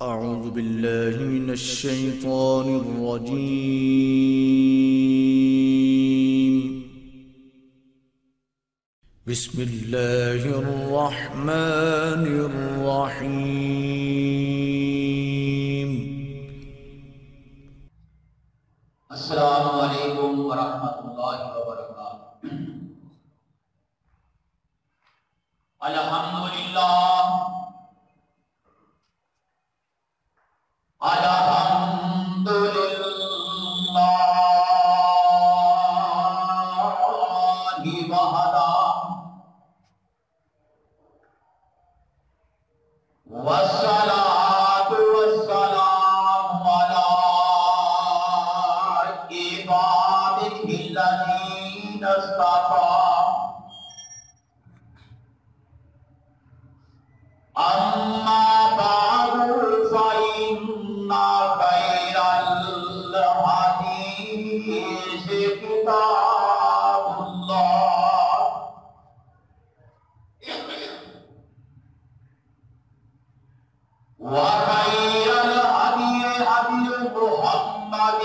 أعوذ بالله من الشيطان الرجيم. بسم الله الرحمن الرحيم. السلام علیکم ورحمۃ اللہ وبرکاتہ. الحمدللہ وحدہ والصلاة والسلام علی عبادہ الذین اصطفیٰ. اما بعد فإن خیر الحدیث کتاب اللہ وخیر الهدی هدی محمد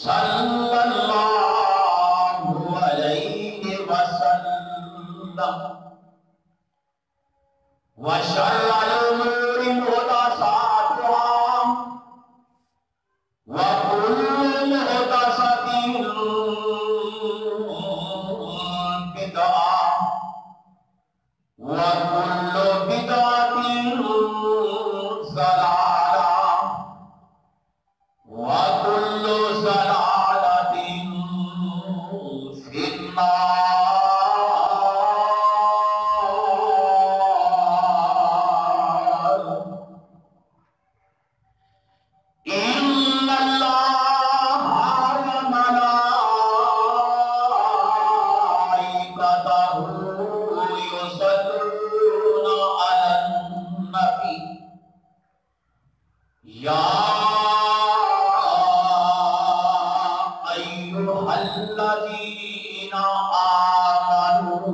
صلی اللہ علیہ وسلم. وشر الأمور محدثاتها وكل محدثة بدعة وكل بدعة ضلالة وكل ضلالة في النار. الذين آمنوا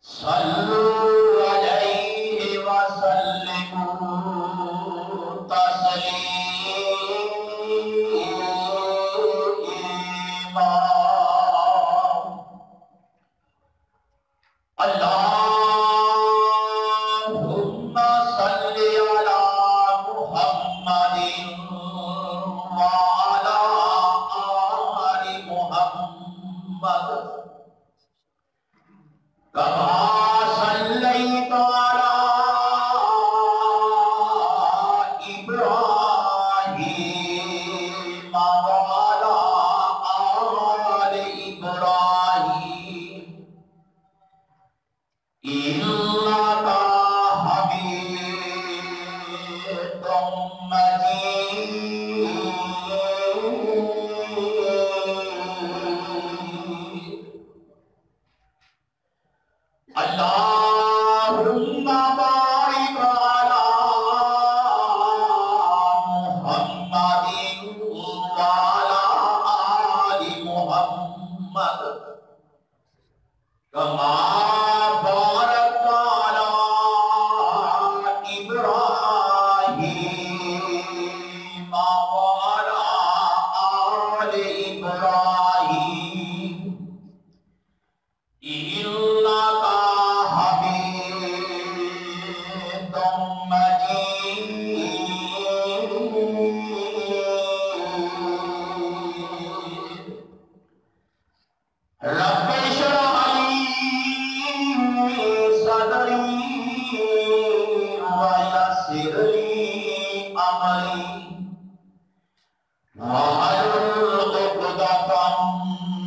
صلوا عليه وسلموا تسليما. اللهم صل على محمد وعلى آل محمد كما صليت على إبراهيم وعلى آل إبراهيم إنك حميد مجيد. اللهم بارك على محمد وعلى آل محمد كما باركت على إبراهيم وعلى آل إبراهيم إنك حميد مجيد. رب اشرح لي صدري ويسر لي أمري واحلل عقدة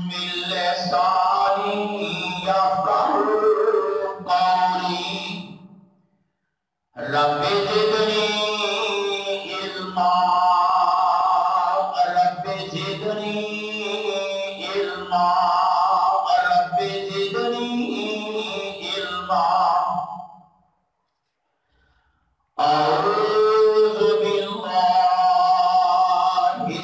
من لساني يفقهوا قولي. رب زدني علما رب زدني علما رب زدني علما. أعوذ بالله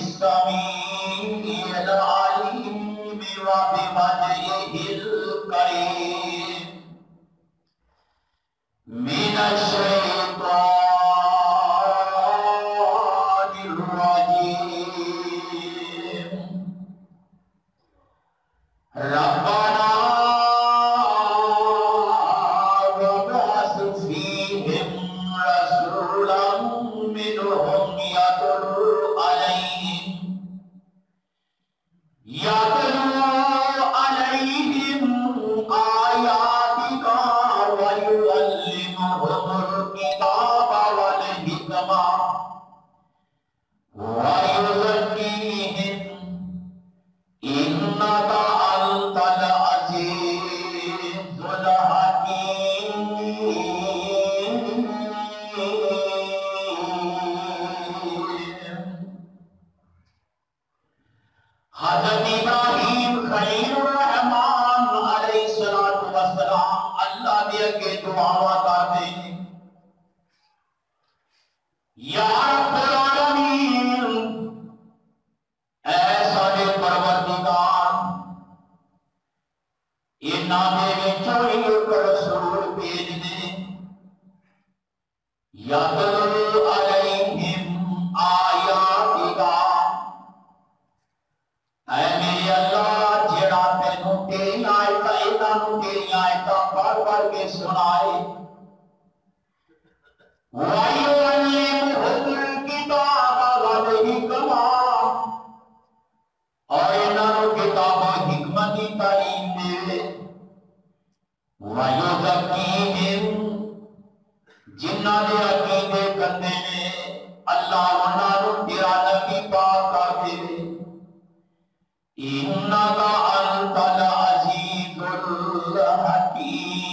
السميع العليم وبوجهه الكريم من الشيطان الرجيم ربنا وابعث فيهم رسولا منهم يتلو عليهم آياتك ويعلمهم الكتاب والحكمة ويزكيهم إنك أنت العزيز الحكيم حضرت ابراہیم خلیل الرحمن علیہ السلام اللہ دے اگے دعا کرتے ہیں یا رب العالمین اے ساڈے پروردگار انہاں دے وچوں ایک رسول بھیج دے یتلو علیہم آیاتک اے میرے اللہ جڑا تینوں تیری آیتاں انہاں تیری آیتاں پڑھ پڑھ کے سنائے وَيُعَلِّمُهُمُ الْكِتَابَ وَالْحِكْمَةَ اور انہوں کتاب و حکمت کی تعلیم دے وَيُزَكِّيهِمْ جنہاں دے عقیدے کرنے میں اللہ انہوں تیرا نبی پاک کر دے إِنَّكَ أَنْتَ الْعَزِيزُ الْحَكِيمُ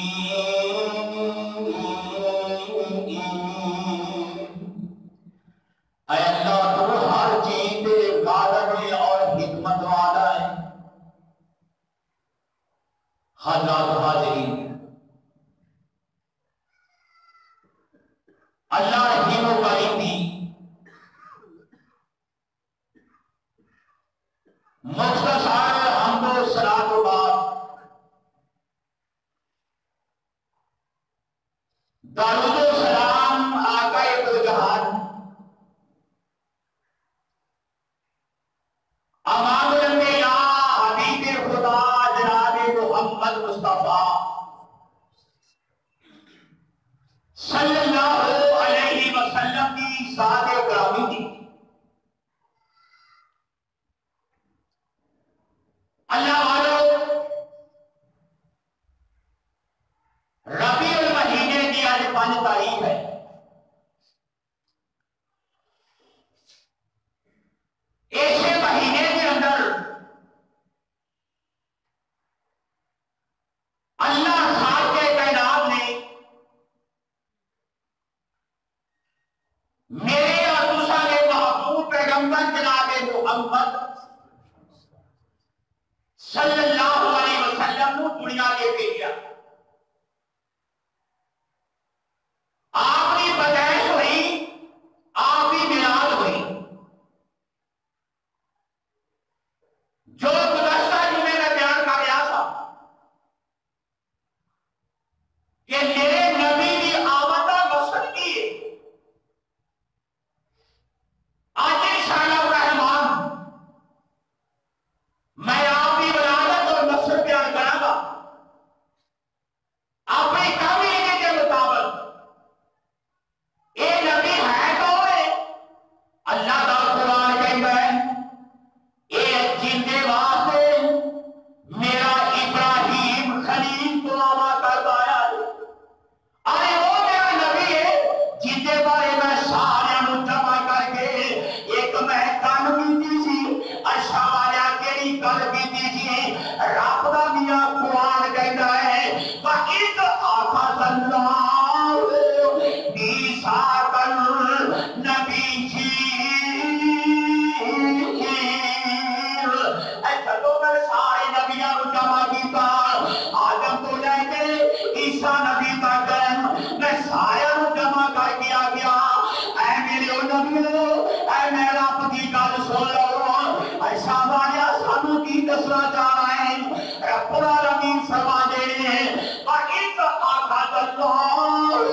اے اللہ تو ہر چیز دے غالب اور حکمت والا ہے حضرات حاضرین اللہ رحیم و کریم دی مختصر حمد و صلاۃ و بعد درود و سلام آقا دو جہان امام الانبیاء حبیب خدا جناب محمد مصطفیٰ صلی اللہ علیہ وسلم کی ذات گرامی تھی اللہ والوں ربیع المہینے کی آج 5 تاریخ ہے ایسے مہینے کے اندر اللہ خالق کے کائنات نے میرے اور دوسرے محبوب پیغمبر جناب محمد صلی اللہ علیہ وسلم کو دنیا کے بھیجا آپ کی پیدائش ہوئی آپ کی میلاد ہوئی جو گزشتہ جمعے میں بیان کر گیا تھا کہ میرے نبی کی آمد کا مقصد کی ہے آج انشاءاللہ الرحمن میں آپ کی ولادت اور مقصد بیان کروں گا اپنی کامیابی کے مطابق یہ نبی ہے کون ہے اللہ کا قرآن کہتا ہے یہ جنتے واسطے میرا ابراہیم خلیل کو آما کرتا ہے ارے وہ میرا نبی ہے جنتے بارے میں سارے جمع کر کے ایک میں کن بھی سی اشا والا کیڑی گل بھی سی رب کا میاں قرآن کہتا ہے وَإِذْ أَخَذَ اللَّهُ مِيثَاقَ النَّبِيِّينَ اے چلو میں سارے نبیوں کو جمع کیتا آدم تو لے کے عیسیٰ نبی تک میں سارے کو جمع کر کے آ گیا اے میرے نبیوں اے میرا پتی گل سن لو ایسا والا سانو کی دسنا چاہ رہا ہے رب العالمین فرما دے رہے ہیں وَإِذْ أَخَذَ اللَّهُ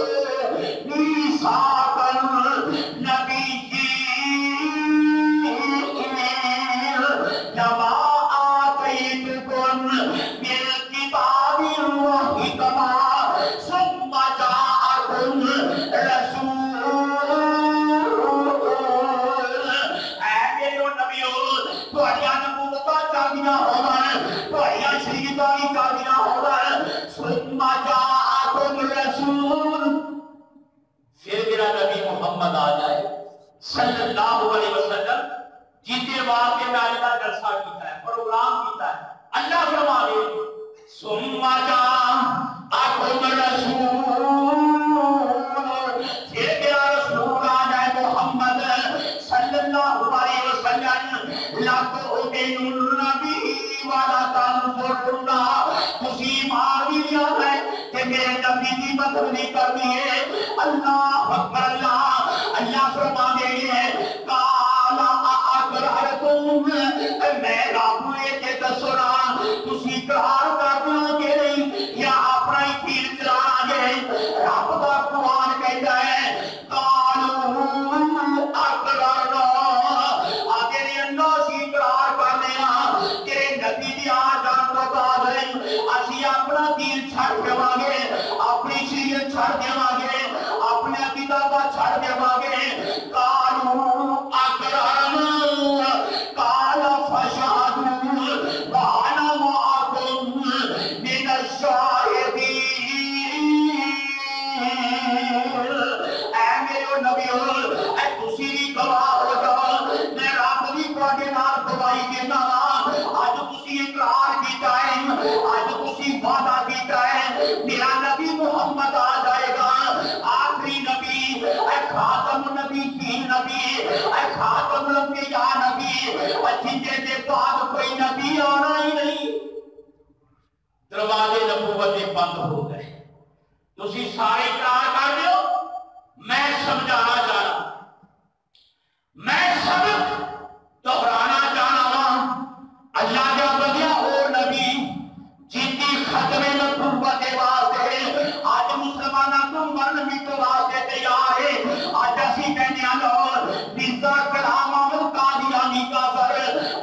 رسول، پھر میرا نبی محمد آ جائے صلی اللہ علیہ وسلم، جیتے واقعے میں آج کا جلسہ کیتا ہے، پروگرام کیتا ہے، اللہ فرما دے ثم جاءکم رسول، پھر میرا رسول آ جائے محمد صلی اللہ علیہ وسلم، لَتُؤْمِنُنَّ بِهِ وَلَتَنْصُرُنَّ، تسی مار بھی لیا ہے کہ میرے نبی کی مدد نہیں کرنی ہے۔ اللہ اکبر، اللہ فرمانے ہیں قَالَ أَأَقْرَرْتُمْ، میں رب یہ دسنا تسی اقرار کرنا کہ نہیں یا اپنا ہی پھیل چلا گے؟ رب کا قرآن کہتا ہے قَالُوا أَقْرَرْنَا، آگے نے اللہ سی اقرار کرنے ہاں تیرے نبی دی آ جان تو بعد اسی اپنا دین چھڑ دیواں گے، اپنی شریعت چھڑ دیواں گے، اپنے عقیدہ کو چھڑ دیواں گے۔ قالوا اقررنا قال فاشهدوا وانا معكم من الشاهدين۔ اے میرے نبیو، اے تسی بھی گواہ ہو جاؤ، میں رب دی تواڈے نال گواہی دینا ہاں۔ اج تسی اقرار کیتا ہے، اج تسی وعدہ کیتا ہے میرا نبی محمد آ جائے گا، آخری نبی، اے خاتم نبی کی نبی، اے خاتم الانبیاء نبی، جنہیں دے بعد کوئی نبی آنا ہی نہیں۔ دروازے نبوت بند ہو گئے، تسی سارے اقرار کر دیو، میں سمجھانا چاہنا، میں سبق دہرانا چاہنا ہوں۔ اللہ کا بدیا ہو نبی جن کی ختم نبوت واسطے آج مسلمانوں کو مرن بھی تو واسطے تیار ہے۔ آج اسی کہنے آلو مرزا کلام احمد قادیانی کافر،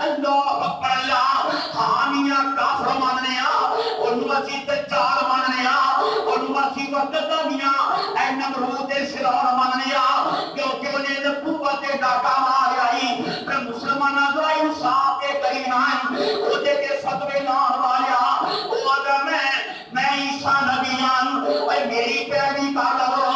اللہ اکبر، اللہ حامیہ کافر ماننے انہوں اسی دجال ماننے انہوں اسی وقتانیاں اے نمرود فرعون ماننے کیونکہ انہیں نبوت ڈاکہ مار آئی۔ پھر مسلمانہ ذرا انصاف کے کریم آئیں، خودے کے صدوے لان والیا وہ اگر میں عیسیٰ نبیان اے میری پیاری کارلو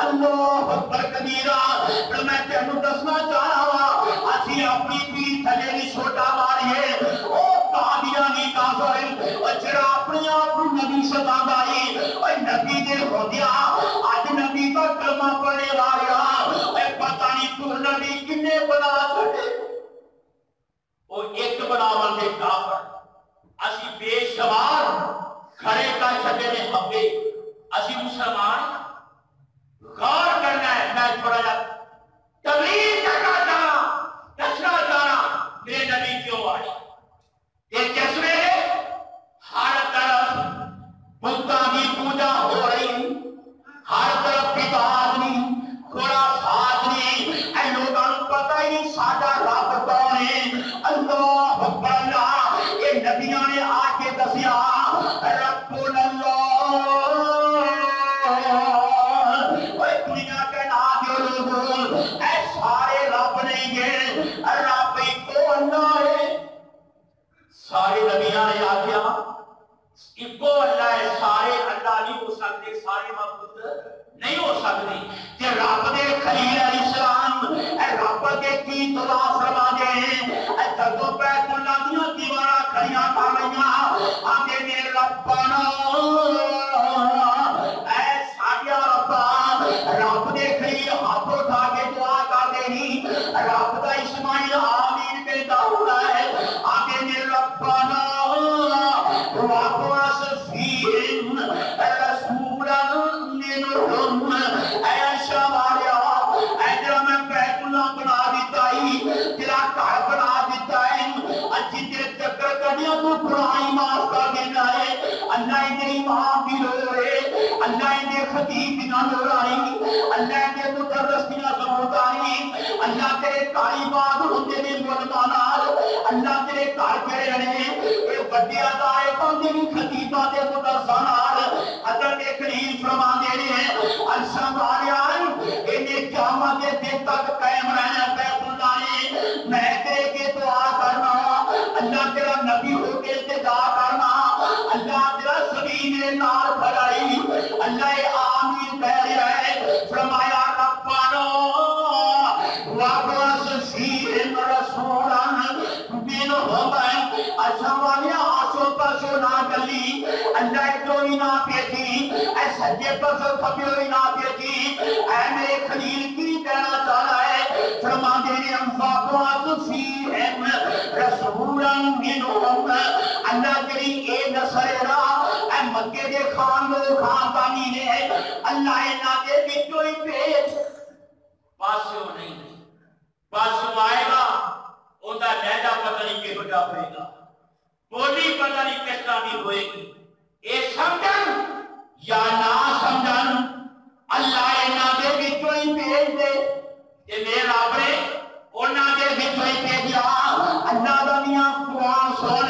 اللہ اکبر کبیرہ، پھر میں تینوں دسنا چاہا ہوا اسی اپنی پیٹ تھلے نہیں چھوٹا ماریے او قادیانی کافر اچھرا اپنی آپ نبی صدا دائی اے نبی دے ہو دیا آج نبی کا کلمہ پڑھنے والیا اے پتہ نہیں تو نبی کنے بنا چھڑے وہ ایک بناوان دے کافر اسی بے شمار کھڑے کا چھتے میں حبے اسی مسلمان غور کرنا ہے۔ میں تھوڑا جا تبلیغ کرنا چاہنا، دسنا چاہنا میرے نبی کیوں آئی۔ یہ جسمے ہر طرف بتاں کی پوجا ہو رہی، ہر طرف بدعات نہیں، خرافات نہیں، اے لوگوں کو پتہ ہی نہیں سادہ رب کون ہے۔ اللہ اکبر، اللہ یہ نبیوں نے آ کے دسیا رب اللہ اے دنیا کے نادیو لوگوں اے سارے رب نہیں گے، رب ہی کو اللہ ہے۔ سارے نبیوں نے آگیا ایکو اللہ ہے، سارے اللہ نہیں ہو سکتے، سارے معبود نہیں ہو سکتے۔ کہ رب دے خلیل علیہ السلام اے رب کے کی دعا فرما دے اے جدو بیت اللہ دیاں دیوارا کھڑیاں کر رہیاں آگے میرے ربنا اے ساڈیا ربا، رب دے خلیل ہاتھ اٹھا کے دعا کر دے ہی رب دا اسماعیل آمین کہتا ہوا ہے آگے میرے ربنا وَقَوَسْ فِيهِمْ رَسُولًا مِّنْهُمْ اے شمالیا اے جرا میں بیت اللہ بنا دیتا ہی تیرا گھر بنا دیتا ہے اچھی تیرے چکر کرنیاں تو برائی معاف کر دینا ہے۔ اللہ نے امام بھی رو رہے، اللہ نے خطیب بھی نہ رو رہی، اللہ نے مدرس بھی نہ ضرورت آئی، اللہ تیرے تعلیمات ہوتے نے مولمانات، اللہ تیرے کار کرے رہے اے بڑی ادائے بندے بھی خطیبہ دے مدرسانات حضرت کریم فرما دے رہے ہیں السلام علیہم انہیں قیامت دن تک قائم رہنا بیت اللہ نے میں تیرے کے دعا کرنا اللہ تیرا نبی ہو کے التجا کرنا اللہ تیرا سبھی میرے نال پڑھائی اللہ آمین سجے پسل کھبے نہ جی اے میرے خلیل کی کہنا چاہنا ہے فرما دے انفاق فیہم رسولا منہم اللہ کری اے نصرہ اے مکے دے خاندانی نے اللہ انہاں دے وچوں ہی بھیج پاسوں نہیں پاسوں آئے گا اوندا لہجہ پتہ نہیں کہو جا ہوئے گا بولی پتہ نہیں کس طرح دی ہوئے گی اے سمجھن یا نہ سمجھن اللہ انہاں دے وچوں ہی بھیج دے کہ میرے رب نے انہاں دے وچوں ہی بھیجا اللہ دا میاں قرآن سن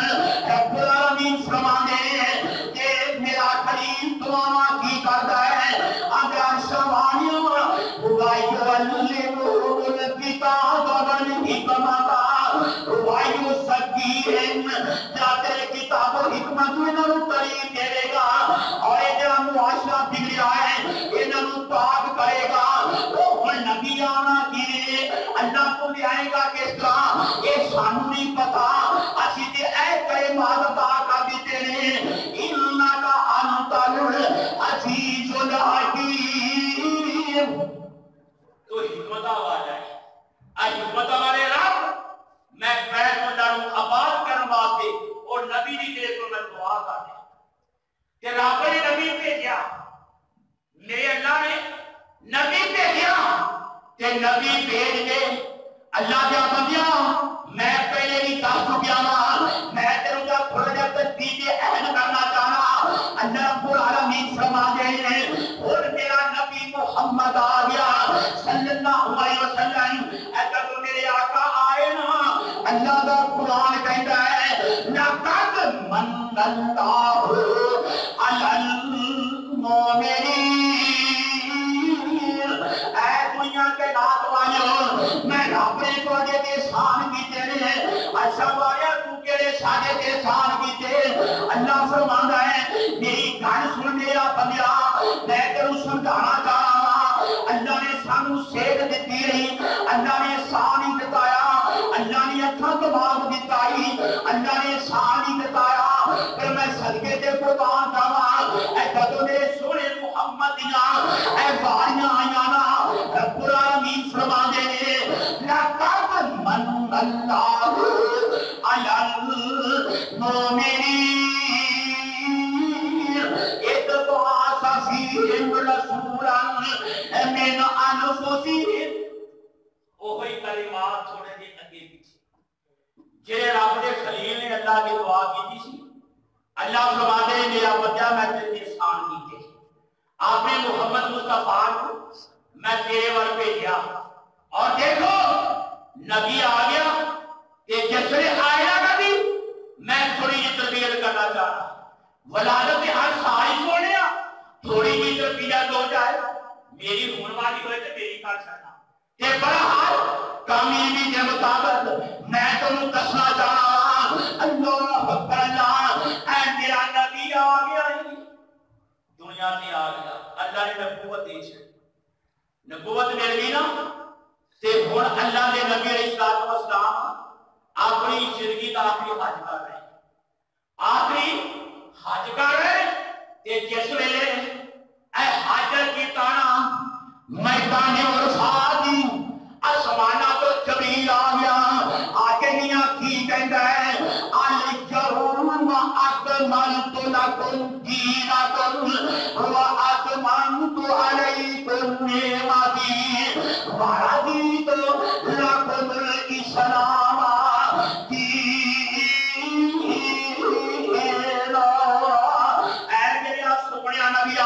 رب العالمین فرماندے ہیں کہ میرا خلیل دعا کی کرتا ہے اگر سوانیوں وَيُعَلِّمُهُ الْكِتَابَ وَالْحِکْمَةَ وَيُزَكِّیہم جاتے کتاب و حکمت انہوں تعلیم دے گا اور یہ جو معاشرہ بگڑیا ہے انہوں پاک کرے گا وہ نبی آنا کی اللہ کو لے آئے گا کس طرح یہ سانو نہیں پتا اسی تے اے کرے مادتا کا دیتے ہیں انکا انت العزیز الحکیم تو حکمت آواز آئی حکمت والے رب میں بیت اللہ رو آباد کرنے واسطے اور نبی دی دے تو میں دعا کر دیا کہ رب نے نبی بھیجا میرے اللہ نے نبی بھیجا کہ نبی بھیج دے اللہ دیا بندیاں میں پہلے ہی دس چکیا میں تیروں کا تھوڑا جا تجدید عہد کرنا چاہنا اللہ رب العالمین فرما دے اور میرا نبی محمد آ گیا صلی اللہ علیہ وسلم اگر تو میرے آقا آئے نا اللہ دا قرآن کہتا ہے لَقَدْ مَنَّ اللَّهُ عَلَى الْمُؤْمِنِينَ اے دنیا کے نات والوں میں رب نے تو دے احسان کیتے نے اچھا بارے تو کیڑے سارے تے احسان کیتے اللہ فرماندا ہے میری گل سن میرا بندیا میں تینوں سمجھانا چاہاں اللہ نے سانو صحت دتی رہی اللہ نے احسان ہی بتایا اللہ نے اکھاں دماغ دتائی اللہ نے احسان ہی بتایا پھر میں صدقے تے قربان جاواں اے جدوں میرے سونے محمد دیاں اے باریاں آیاں نا رب العالمین فرما دے لَقَدْ مَنَّ اللَّهُ عَلَى الْمُؤْمِنِينَ إِذْ بَعَثَ فِيهِمْ رَسُولًا مِنْ أَنفُسِهِمْ وہی کلمات تھوڑے دے اگے پیچھے جے رب دے خلیل نے اللہ کی دعا کی تھی اللہ فرما دے میرا بچہ میں تیرے احسان کیتے آپ نے محمد مصطفیٰ کو میں تیرے ور بھیجا اور دیکھو نبی آ گیا کہ جس نے آیا نبی میں تھوڑی جی تربیت کرنا چاہتا ولادت ہر ساری چھوڑیا تھوڑی جی تربیت ہو جائے میری ہون والی ہوئے تو میری کر سکتا کہ برحال کامیابی کے مطابق میں تمہیں دسنا چاہتا اللہ اکبر اللہ اے میرا نبی آ گیا دنیا میں آ گیا اللہ نے نبوت دی چھے نبوت مل گئی نا تے ہن اللہ دے نبی علیہ السلام اپنی زندگی دا آخری حج کر رہے آخری حج کر رہے تے جس ویلے اے حج کی تانا میدان عرفات آسمانہ تو جبریل آ گیا آگے میاں کی کہتا ہے اليوم اکملت لکم دینکم واتممت علیکم نعمتی ورضیت لکم الاسلام دینا اے میرا سپنیا نبیا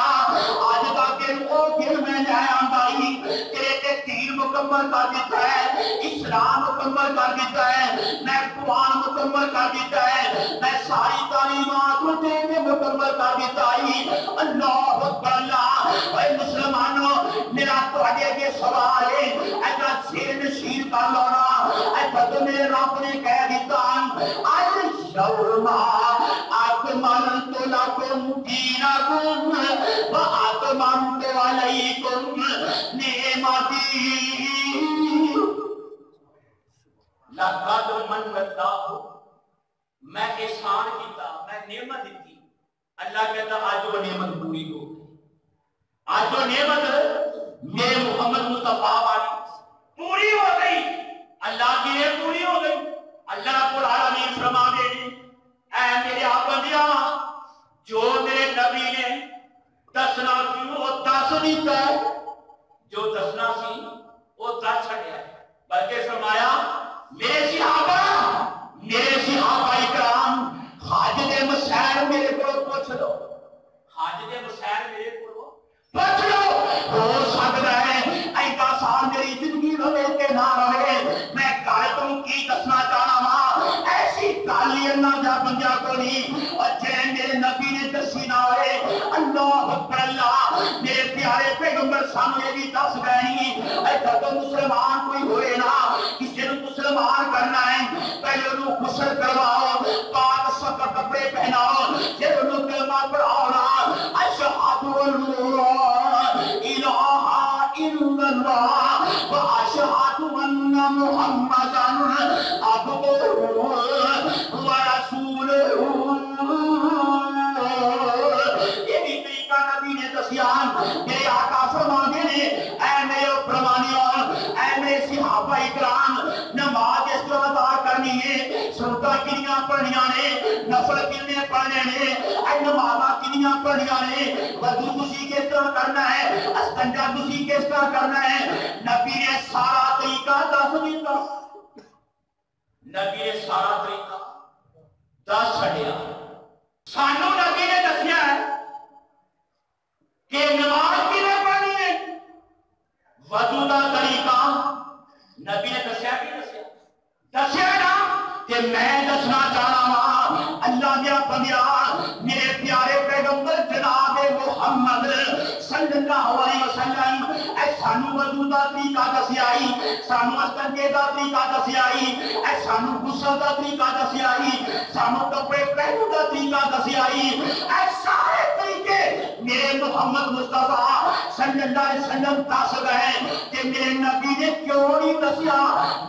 آج کا دن وہ دن میں جایا بھائی تیرے دین مکمل کر دیتا ہے اسلام مکمل کر دیتا ہے میں قرآن مکمل کر دیتا ہے میں ساری تعلیمات کو تیرے مکمل کر دیتا ہے اللہ اکبر اللہ اے مسلمانوں میرا تواڈے اگے سوال ہے ایسا سیر نشین کر لو نا اے جدوں میرے رب نے کہہ دیتا اليوم اکملت لکم دینکم واتممت علیکم نعمتی لقد من اللہ میں احسان کیتا میں نعمت دیتی اللہ کہتا آج وہ نعمت پوری ہو گئی آج جو نعمت میرے محمد مصطفیٰ والی پوری ہو گئی، اللہ کی نعمت پوری ہو گئی۔ اللہ رب العالمین فرما دے اے میرے بندیاں، جو میرے نبی نے دسنا سی وہ دس دیتا ہے، جو دسنا سی وہ دس چھڑیا ہے۔ بلکہ فرمایا میرے صحابہ اکرام حاجت مسائل میرے کو پوچھ لو، حاجت مسائل میرے کو پوچھ لو۔ ہو سکتا ہے ایسا سال میری زندگی رہے کہ نہ رہے، میں گل تم کی دسنا چاہنا وا، ایسی گل اللہ جا بندیا کو نہیں اور جے میرے نبی نے دسی نہ ہوئے۔ اللہ اکبر اللہ، میرے پیارے پیغمبر سامنے بھی دس گئے نہیں۔ ایسا تو مسلمان کوئی ہوئے نا، کسی نے مسلمان کرنا ہے پہلے انہوں غسل کرواؤ، پاک صفر کپڑے پہناؤ، پھر انہوں کلمہ پڑھاؤ نا، اشہد اللہ الہ الا اللہ و اشہد ان محمدا عبدہ و رسولہ۔ یہ بھی طریقہ نبی نے دسیان، میرے آقا فرمانے نے اے میرے پروانیوں، اے میرے صحابہ اکرام، نماز اس کو ادا کرنی ہے، سنتا کنیاں پڑھنیاں نے، نفل کنے پڑھنے نے، اے نمازہ کنیاں پڑھنیاں نے، وضو تسی کس طرح کرنا ہے، استنجا تسی کس طرح کرنا ہے، نبی نے سارا طریقہ دس دیتا، نبی نے سارا طریقہ دس چھڑیا۔ سانو نبی نے دسیا ہے کہ نماز کنے پڑھنی ہے، وضو دا طریقہ نبی نے دسیا کہ دسیا نا، کہ میں دسنا چاہنا وا اللہ دیا بندیا، میرے پیارے پیغمبر جناب محمد صلی اللہ علیہ وسلم اے سانو وضو دا طریقہ دسیائی، سانو استنجے دا طریقہ دسیائی، اے سانو غسل دا طریقہ دسیائی، سانو کپڑے پہننے دا طریقہ دسیائی، اے سارے طریقے میرے محمد مصطفیٰ صلی اللہ علیہ وسلم دس گئے کہ میرے نبی نے کیوں نہیں دسیا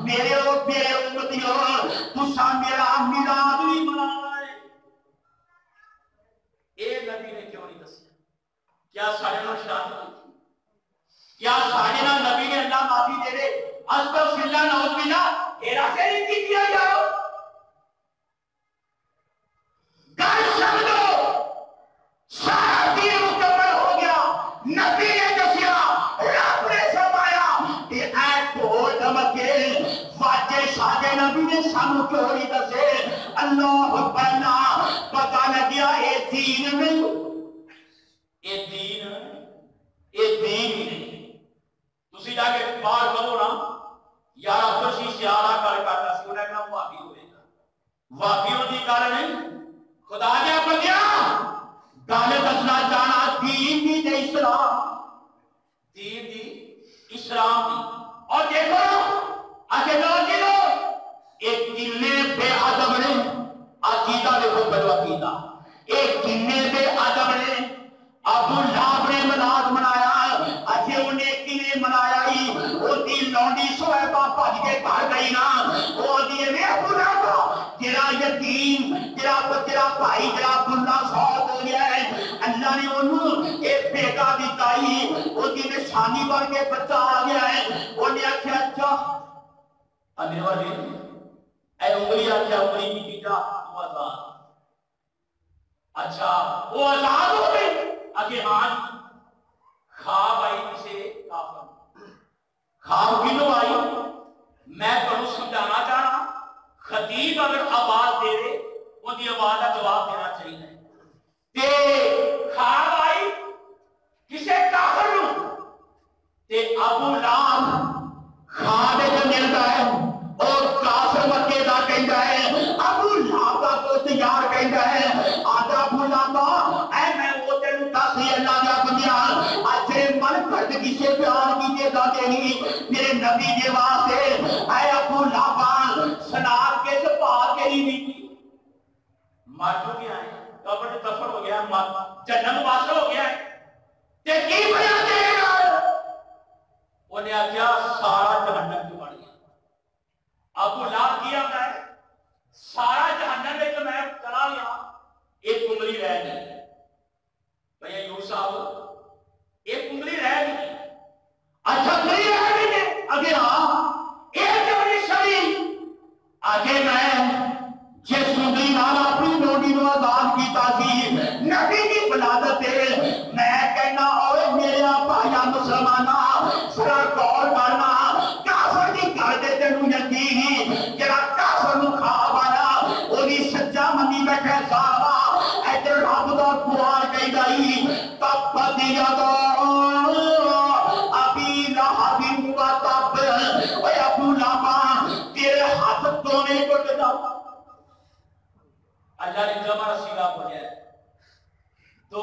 میرے اور میرے امتیوں تسا میرا میلاد بھی منانا ہے۔ اے نبی نے کیوں نہیں دسیا؟ کیا سارے نال شرارت ہوئی تھی؟ کیا سارے نال نبی نے اللہ معافی دے دے استغفر اللہ نعوذ باللہ ہیرا پھیری کی کیا جاؤ؟ گل سمجھو، سارا دین مکمل ہو گیا، نبی نے دسیا، رب نے فرمایا کہ اے ڈھول دھمکے واجے شاجے نبی نے سانو کیوں نہیں دسے؟ اللہ اکبر اللہ، پتہ لگیا اے دین نہیں، اے دین ہی نہیں۔ تسی جا کے باہر کرو نا، یار افرشی سیارہ کر کرتا سی انہیں کہا واقعی ہوئے گا، واقعی ہوتی کر نہیں، خدا نے بندیا گل دسنا چاہنا دین دی تے اسلام، دین دی اسلام دی۔ اور دیکھو اچھے نوجیلو ایک کنے بے ادب نے عقیدہ دیکھو پہلو عقیدہ، ایک کنے بے ادب نے ابو لہب نے میلاد منایا، اچھے انہیں کنے منایا ہی، وہ دی لونڈی صحیبہ بھج کے گھر گئی نا، وہ دیئے میں ابو لہب جرا یتیم جرا بھائی جرا بندہ فوت ہو گیا ہے، اللہ نے انہوں ایک بیٹا دیتا ہی، وہ دی نشانی بن کے بچہ آ گیا ہے، انہیں اچھا اچھا امیر والی اے عمری آکھیا عمری کی بیٹا وہ آزاد، اچھا وہ آزاد ہو گئی، آگے ہاں خواب آئی کسے کافر، خواب کنو آئی؟ میں پڑھوں سمجھانا چاہنا، خطیب اگر آواز دے رہے وہ دی آواز کا جواب دینا چاہیے، تے خواب آئی کسے کافر نو، تے ابو لہب خواب جو ملتا ہے اور کافر مکے دا کہندا ہے، ابو لہب دا تو تیار کہندا ہے، آدھا ابو لہب اے میں وہ تینوں دس اللہ دا بندیا اچھے من کرد کسے پیار کیتے دا دینی میرے نبی دے واسطے، اے ابو لہب سنار کے پا کے ہی بیٹی مر جو گیا ہے، قبر دفن ہو گیا ہے، جنت واسطہ ہو گیا ہے، تے کی بنا دے گا؟ انہیں آگیا سارا جہنم جو بڑھ گیا۔ ابو لہب کیا ہے سارا جہنم میں جو میں چلا لیا ایک عمری رہ گئی، بھئی ایوب صاحب ایک مسلمانہ ذرا غور کرنا کافر دی گل تے تینوں یقین جڑا کافر نوں خواب آیا اودی سچا منی بیٹھے صاحبہ ادھر رب دا قرآن کہندا ای تبت یدا ابی لہب و تب اے ابو لہب تیرے ہاتھ تونے ٹوٹ جا اللہ نے جمع رسیدہ پڑھیا ہے تو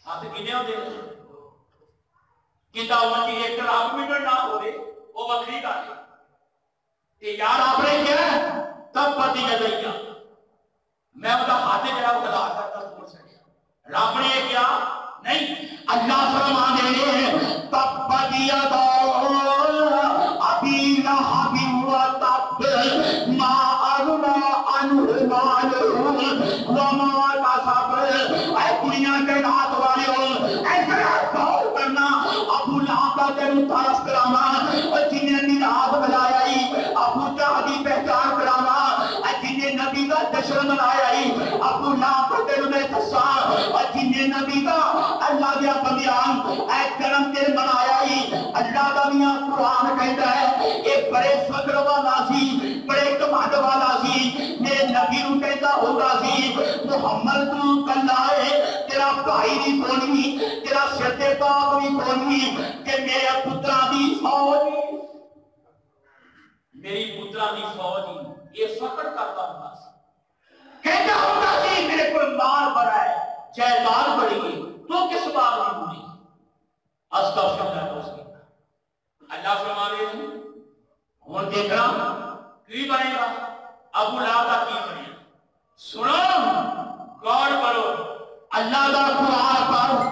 ہاتھ کنے ہوتے ہیں کتا امتی ایک رب منٹ نہ ہو رہے وہ وکری کر رہے یار آپ نے کیا ہے تب پتی جدائیا میں ان کا ہاتھ جڑا وہ خدا کرتا چھوڑ سکیا رب نے کیا نہیں اللہ فرمانے تب پتی ابی لہب و تب ما اغنا عنہ مالہ وما کسب اے دنیا کے نات والے ہو ایسا غور کرنا ابو لہب کا تینوں تعارف کرانا اور جنہیں میلاد منایا ہی ابو جہل دی پہچان کرانا جنہیں نبی کا جشن منایا ہی ابو لہب کا تینوں میں دسا اور جنہیں نبی کا اللہ دیا بندیان اے کرم دل منایا ہی اللہ کا میاں قرآن کہتا ہے ایک بڑے فکر والا سی بڑے کمانڈ والا سی میرے نبی نو کہتا ہوگا سی محمد تو کلا ہے تیرا بھائی بھی کونی تیرا سردے باپ بھی کونی کہ میرے پترا دی فوج میری پترا دی فوج یہ فکر کرتا ہوگا سی کہتا ہوگا سی میرے کوئی مال بڑا ہے جائیداد بڑی گئی تو کس بات میں بولی استغفر اللہ تو اس کی اللہ فرما رہے ہیں ہوں دیکھ رہا کی بنے گا ابو لہب کا کی بنے گا سنو غور کرو اللہ کا قرآن پر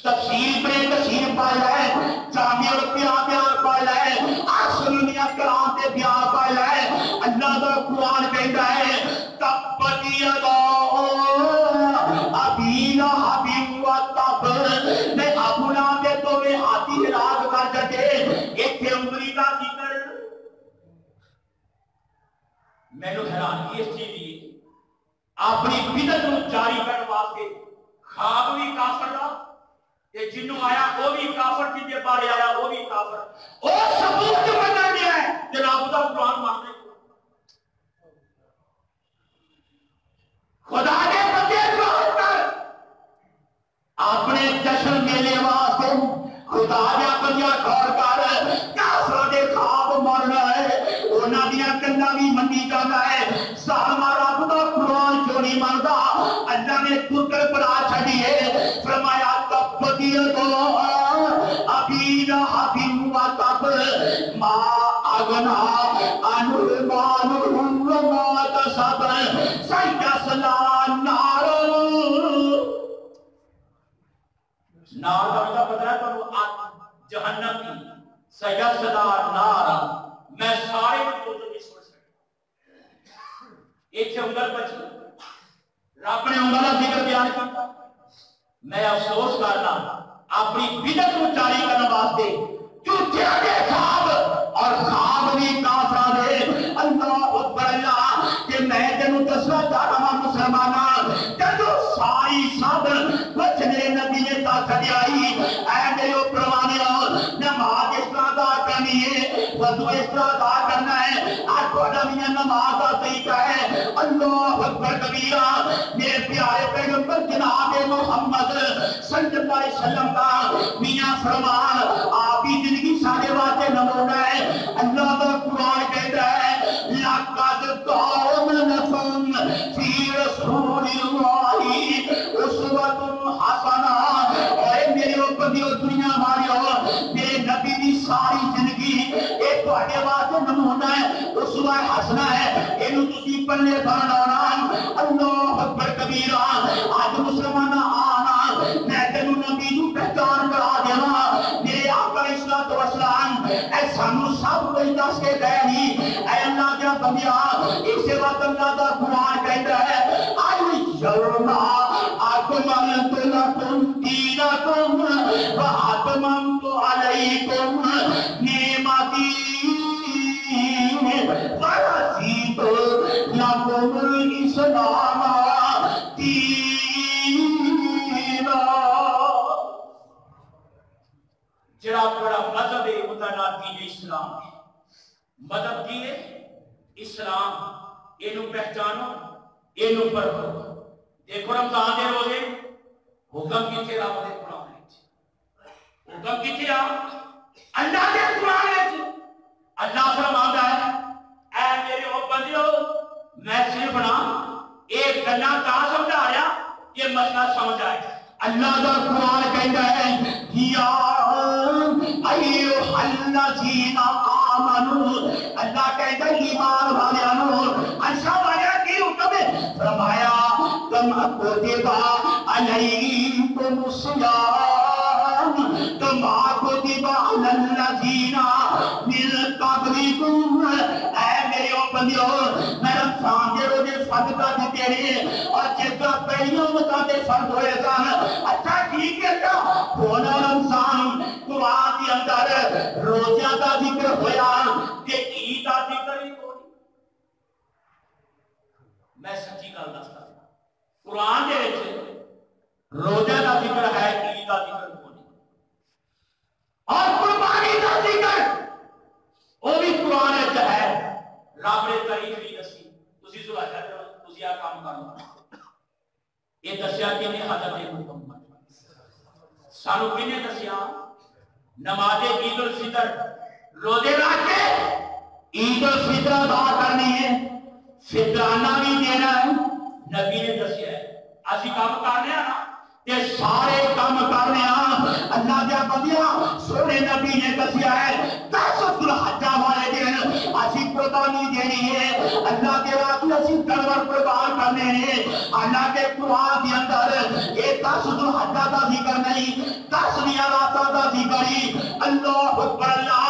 تفسیر پر تفسیر پایا ہے جامع بیان پایا ہے آسلمیہ کلام تے بیان پایا ہے اللہ کا قرآن کہتا ہے تبت یدا ابی لہب و تب میں ابو لہب دے دوویں ہاتھی ہلاک کر جتے ایتھے انگلی دا ذکر مینوں حیرانگی اس چیز دی اپنی بدعت نوں جاری کرن واسطے خواب بھی کافر دا تے جنوں آیا وہ بھی کافر جن دے بارے آیا وہ بھی کافر او ثبوت بنا دیا ہے جناب دا قرآن مانتے خدا نے بندے غور کر اپنے جشن میلے واسطے خدا نے بندے غور کر کافر دے خواب مرنا ہے انہاں دیاں گلاں بھی منی جانا ہے ظالما رب دا قرآن کیوں نہیں مندا اللہ نے پتر بنا چھڈی ہے فرمایا تبت یدا ابی لہب و تب ما اغنا عنہ مالہ وما کسب سیصلی نارا نار کا مطلب پتہ ہے تو جہنم کی سیصلی نارا میں سارے کو نہیں سوچ سکتا ایک سے انگل بچ رب نے انگل کا ذکر بیان کیا میں افسوس کرنا اپنی بدعت کو جاری کرنے واسطے جو تیرے خواب اور خواب بھی کافر دے اللہ اکبر اللہ کہ میں تینوں دسنا چاہتا ہوں مسلماناں تینوں ساری سب کچھ میرے نبی نے طاقت آئی اے میرے پروانیوں نماز اس طرح ادا کرنی ہے وضو اس طرح ادا کرنا ہے آج تھوڑا بھی نماز کا طریقہ ہے اللہ اکبر کبیرہ میرے پیارے پیغمبر جناب محمد صلی اللہ علیہ وسلم کا میاں فرمان آپ ہی زندگی سارے واسطے نمونہ ہے اللہ کا قرآن کہتا ہے لَقَدْ كَانَ لَكُمْ فِي رَسُولِ اللَّهِ أُسْوَةٌ حَسَنَةٌ اے میرے بندیو دنیا والیو میرے نبی دی ساری زندگی ایک تہاڈے واسطے نمونہ ہے اسوہ حسنہ ہے اینو تسی پلے بنانا اللہ اکبر کبیرہ آج مسلمانہ آنا میں تینوں نبی نوں پہچان کرا دیواں میرے آقا علیہ الصلوۃ والسلام اے سانو سب کچھ دس کے گئے نہیں اے اللہ کے بندیا اس وقت اللہ کا قرآن کہتا ہے الیوم اکملت لکم دینکم واتممت علیکم نعمتی ورضیت لکم الاسلام دینا جڑا بڑا مذہب ہے مدنا دین اسلام ہے. مذہب کی ہے اسلام. اینو پہچانو اینو پرکھو. دیکھو رمضان دے روزے حکم کتنے رب دے قرآن وچ. حکم کتنے آ اللہ دے قرآن وچ. اللہ فرماتا ہے اے میرے او بندیو میں صرف نا ایک گلا تا سمجھا رہا کہ مسئلہ سمجھ آئے. اللہ دا قرآن کہتا ہے یا ایھا الذین آمنوا. اللہ کہتا ہے ایمان والوں اچھا والا کی حکم ہے. فرمایا کما کتب علیکم الصیام کما کتب علی الذین من قبلکم. اے میرے بندیو میں رمضان کے روزے فرض کر دیتے ہیں اور جس کا پہلیوں مطابق فرض ہوئے سن. اچھا ٹھیک ہے کیا ہونا رمضان قرآن کے اندر روزہ کا ذکر ہویا کہ عید کا ذکر ہی کوئی. میں سچی گل دستا قرآن دے وچ روزہ کا ذکر ہے عید کا ذکر کوئی اور قربانی کا ذکر وہ بھی قرآن وچ ہے. رب نے تاریخ بھی دسی تسی سوچا تسی آ کام کرو. یہ دسیا کہ نے حضرت محمد سانو کنے دسیا نماز عید الفطر روزے رکھ کے عید الفطر ادا کرنی ہے. فطرانہ بھی دینا ہے. نبی نے دسیا ہے اسی کام کرنے نا تے سارے کام کرنے اللہ دے بندیاں سونے نبی نے دسیا ہے 10 ذوالحجہ والے دن اسی قربانی دینی ہے. اللہ کے راہ میں اسی جانور قربان کرنے ہیں. اللہ کے قرآن کے اندر یہ 10 ذوالحجہ کا ذکر نہیں 10 راتاں کا ذکر ہی. اللہ اکبر اللہ.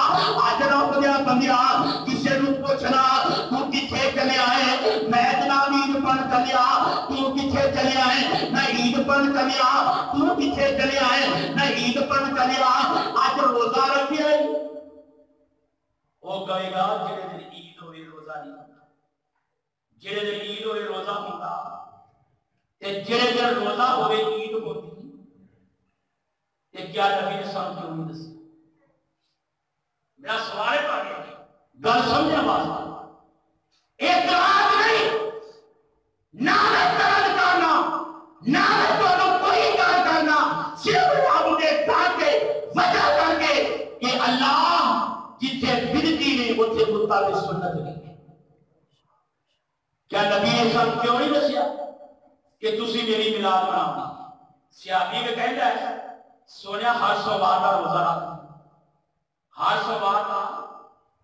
اج رب دے بندیاں کسے نوں پوچھنا تو کتھے چلے آئے میں جناب عید پڑھ چلیا تو کتھے چلے آئے میں عید پڑھ چلیا تو کتھے چلے آئے میں عید پڑھ چلیا. اج روزہ رکھیا ہے وہ کہے گا جڑے دن عید ہوئے روزہ نہیں ہوتا. جڑے دن عید ہوئے روزہ ہوتا تے جڑے دن روزہ ہوئے عید ہوتی تے کیا نبی نے سن کیوں نہیں دسیا. میرا سوال ہے پڑھ گل سمجھنا بات اعتراض نہیں نہ اعتراض کرنا نہ تو کوئی کام کرنا صرف رب دے ڈر کے وجہ کر کے کہ اللہ جتھے بدتی نہیں اتنے مطابق سنت نہیں. کیا نبی نے سب کیوں نہیں دسیا کہ تسی میری میلاد مناؤ. سیابی میں کہتا ہے سونے ہر صبح کا روزہ رکھ ہر صبح کا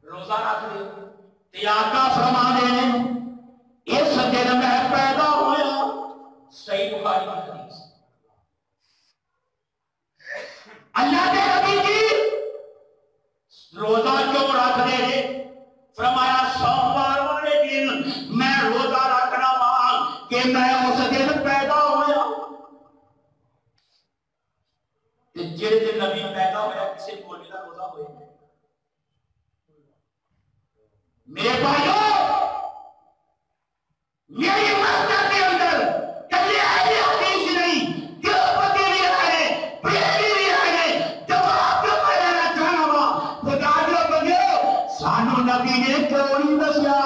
روزہ رکھ دے. آقا فرما دے اس دن میں پیدا ہوا. صحیح بخاری کی حدیث. اللہ کے نبی جی روزہ کیوں رکھ دے؟ فرمایا سوموار والے دن میں روزہ رکھنا وا کہ میں اس دن پیدا ہوا. جس دن نبی پیدا ہوا کسی مولوی کا روزہ ہوئے. میرے بھائیوں میری مسجد کے اندر کبھی ایسی حدیث نہیں کیوں پتی بھی رہے پریری بھی رہے جواب کیوں میں لینا چاہنا ہوا. خدا جو بندے سانو نبی نے کیوں نہیں دسیا.